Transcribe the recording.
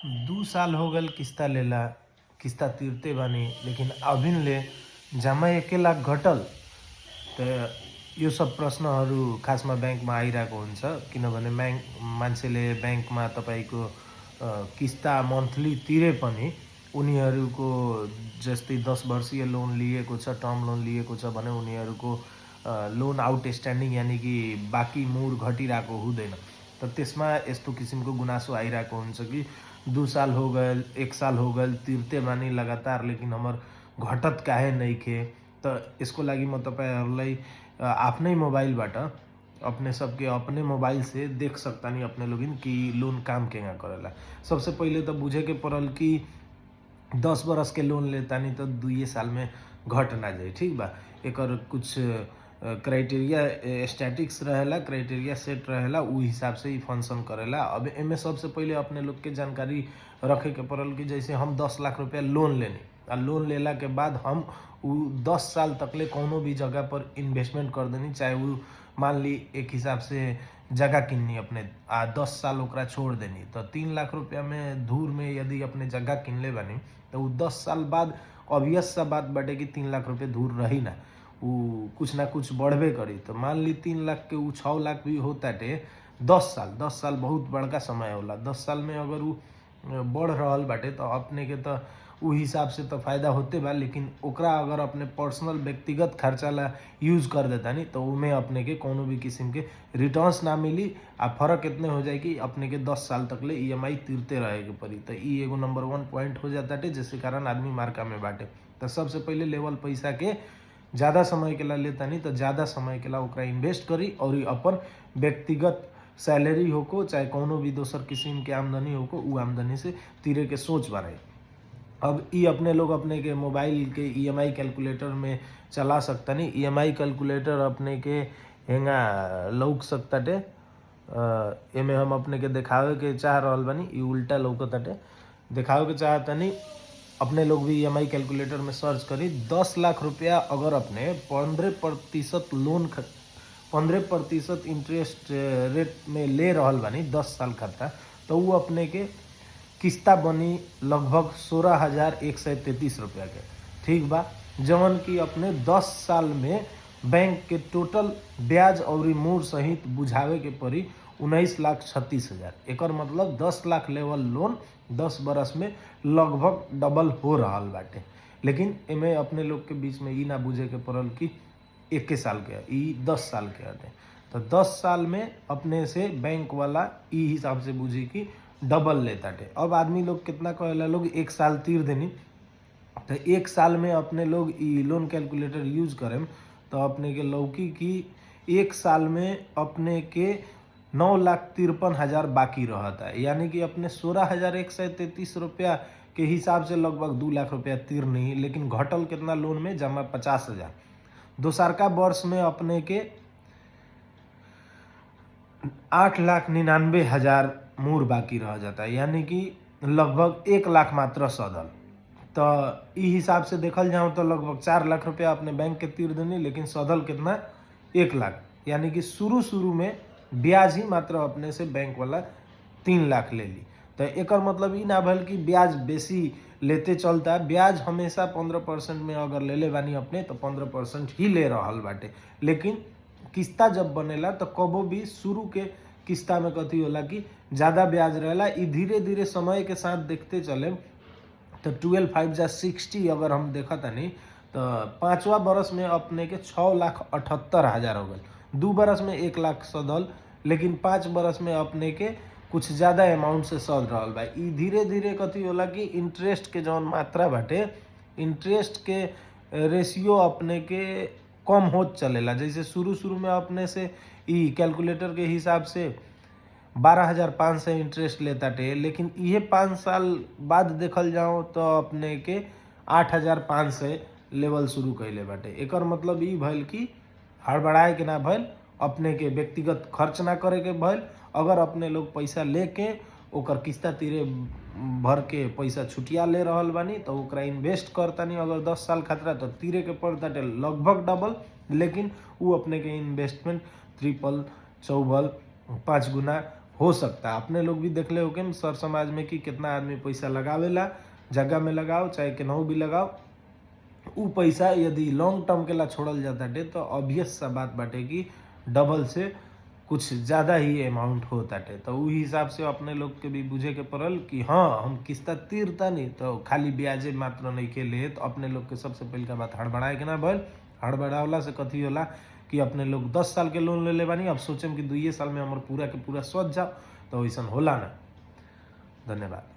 2 साल हो गल किस्ता लेला, किस्ता तिरते बानी, लेकिन अभिन ले जम्मा 1 लाख घटल। त यो सब प्रश्नहरू खासमा ब्याङ्कमा आइरहेको हुन्छ, किनभने मान्छेले ब्याङ्कमा तपाईँको किस्ता मन्थली तिरे पनि उनीहरूको जस्तै 10 वर्षीय लोन लिएको छ, टर्म लोन लिएको छ भने उनीहरूको लोन आउटस्ट्यान्डिङ यानि कि बाँकी मुर घटिरहेको हुँदैन। त त्यसमा यस्तो किसिमको गुनासो आइरहेको हुन्छ कि 2 साल हो गए, 1 साल हो गए, तिर्ते बानी लगातार, लेकिन हमर घटत काहे नइखे। त यसको लागि म तपाईँहरूलाई आफ्नै मोबाइलबाट अपने सबके अपने मोबाइल से देख सकतानी अपने लोगिन कि लोन काम केगा करेला। सबसे पहिले त बुझे के पड़ल कि 10 बरस के लोन लेतानी तो 2 साल में घट ना जाए, ठीक बा। एकर कुछ क्राइटेरिया स्टैटिक्स रहेला, क्राइटेरिया सेट रहेला, उ हिसाब से ही फंक्शन करेला। अब एमे सबसे पहिले अपने लोग के जानकारी रखे के पड़ल कि जैसे हम 10 लाख रुपया लोन लेनी, लोन लेला के बाद हम उ 10 साल तकले कौनो भी जगह पर इन्वेस्टमेंट कर देनी, चाहे उ मान ली एक हिसाब से जगह किन्नी अपने 10 साल ओकरा छोड़ देनी, तो 3 लाख रुपया में धूर में यदि अपने जगह किनले बानी तो उ 10 साल बाद ऑब्वियस सा बात बाटे कि 3 लाख रुपये धूर रही ना, उ कुछ ना कुछ बढ़बे करी। तो मान ली 3 लाख के उ 6 लाख भी होताटे। 10 साल बहुत बड़का समय होला। 10 साल में अगर उ बढ़ रहल बाटे तो अपने के तो उ हिसाब से तो फायदा होते बा, लेकिन ओकरा अगर अपने पर्सनल व्यक्तिगत खर्चा ला यूज कर देता नहीं तो उमें अपने के कोनो भी किस्म के रिटर्न्स ना मिली। आ फर्क इतने हो जाए कि अपने के 10 साल तक ले EMI तिरते रहे के पड़ी। तो ई एगो नंबर 1 पॉइंट हो जाता है, जिसके कारण आदमी मार्का में बाटे। तो सबसे पहले लेवल पैसा के ज़्यादा समय के ला लेता नहीं तो ज़्यादा समय के ला ओकरा इन्वेस्ट करी और अपन व्यक्तिगत सैलरी होको चाहे कोनो भी दोसर किस्म के आमदनी होको उ आमदनी से तीरे के सोच बनाई। अब ई अपने लोग अपने के मोबाइल के EMI कैलकुलेटर में चला सकता नहीं। EMI कैलकुलेटर अपने के हेंगा लौक सकताटे। एमे हम अपने के दिखावे के चाह रहल बानी, ई उल्टा लौकताटे। दिखावे के चाहता नहीं, अपने लोग भी EMI कैलकुलेटर में सर्च करी। 10 लाख रुपया अगर अपने 15% लोन 15% इंटरेस्ट रेट में ले रहल बानी 10 साल खाता, तो वो अपने के किस्ता बनी लगभग 16,133 रुपया के, ठीक बा। जवन की अपने 10 साल में बैंक के टोटल ब्याज और मूर सहित बुझावे के पड़ी 19,36,000। एकर मतलब 10 लाख लेवल लोन 10 बरस में लगभग डबल हो रहल बाटे। लेकिन एमे अपने लोग के बीच में ई ना बुझे के पड़ल कि 1 साल के ई 10 साल के हटे। तो 10 साल में अपने से बैंक वाला ई हिसाब से बुझी कि डबल लेताटे। अब आदमी लोग कितना कहेला, लोग 1 साल तीर देनी, तो 1 साल में अपने लोग ई लोन कैलकुलेटर यूज करें तो अपने के लौकी की 1 साल में अपने के 9,53,000 बाकी रहता है। यानी कि अपने 16,133 रुपया के हिसाब से लगभग 2 लाख रुपया तीर नहीं, लेकिन घटल कितना लोन में जमा 50,000। दोसरका वर्ष में अपने के 8,99,000 मूर बाकी रह जाता है, यानी कि लगभग 1 लाख मात्र सधल। तो ई हिसाब से देखल जाओ तो लगभग 4 लाख रुपया अपने बैंक के तीर देनी, लेकिन सधल कितना 1 लाख। यानी कि शुरू में ब्याज ही मात्र अपने से बैंक वाला 3 लाख ले ली। तो एकर मतलब ई ना भल कि ब्याज बेसी लेते चलता। ब्याज हमेशा 15% में अगर ले बानी अपने तो 15% ही ले रहल बाटे। लेकिन किस्ता जब बनेला तो कबो भी शुरू के किस्ता में कथी होला कि ज़्यादा ब्याज रहेला। ई धीरे धीरे समय के साथ देखते चले तो 12 5 जा 60 अगर हम देखा तानी तो 5वां बरस में अपने के 6,78,000 हो गए। 2 बरस में 1 लाख सधल, लेकिन 5 बरस में अपने के कुछ ज़्यादा अमाउंट से सध रहल बा। ई धीरे धीरे कथी होला कि इंटरेस्ट के जौन मात्रा बाटे, इंटरेस्ट के रेशियो अपने के कम होत चलेला। जैसे शुरू में अपने से ई कैलकुलेटर के हिसाब से 12,500 इंटरेस्ट लेता टे, लेकिन ये 5 साल बाद देखल जाओ तो अपने के 8,500 लेवल शुरू कैले बाटे। एकर मतलब ई भइल कि हड़बड़ाए के ना भइल, अपने के व्यक्तिगत खर्च ना करे के भइल। अगर अपने लोग पैसा लेके ओकर किस्ता तीरे भर के पैसा छुटिया ले रहल बानी तो ओकरा इन्वेस्ट करतानी अगर 10 साल खातिर तो तीरे के पड़ताटे लगभग डबल, लेकिन उ अपने के इन्वेस्टमेंट ट्रिपल 4 5 गुना हो सकता है। अपने लोग भी देखले हो कि सर समाज में कि कितना आदमी पैसा लगावेला, जगह में लगाओ चाहे केनहू भी लगाओ, उ पैसा यदि लॉन्ग टर्म के ला छोड़ल जाताटे तो ऑब्वियस सा बात बाटे कि डबल से कुछ ज़्यादा ही अमाउंट होताटे। तो उ हिसाब से अपने लोग के भी बुझे के पड़ल कि हाँ हम किस्ता तीरतानी तो खाली ब्याजे मात्र नइखे लेत। अपने लोग के सबसे पहिलका बात हड़बड़ाए के ना भइल। हड़बड़ावला से कथी होला कि अपने लोग 10 साल के लोन लेले बानी, अब सोचम कि 2 साल में हमर पूरा के पूरा सध जाओ, तो वैसन होला ना। धन्यवाद।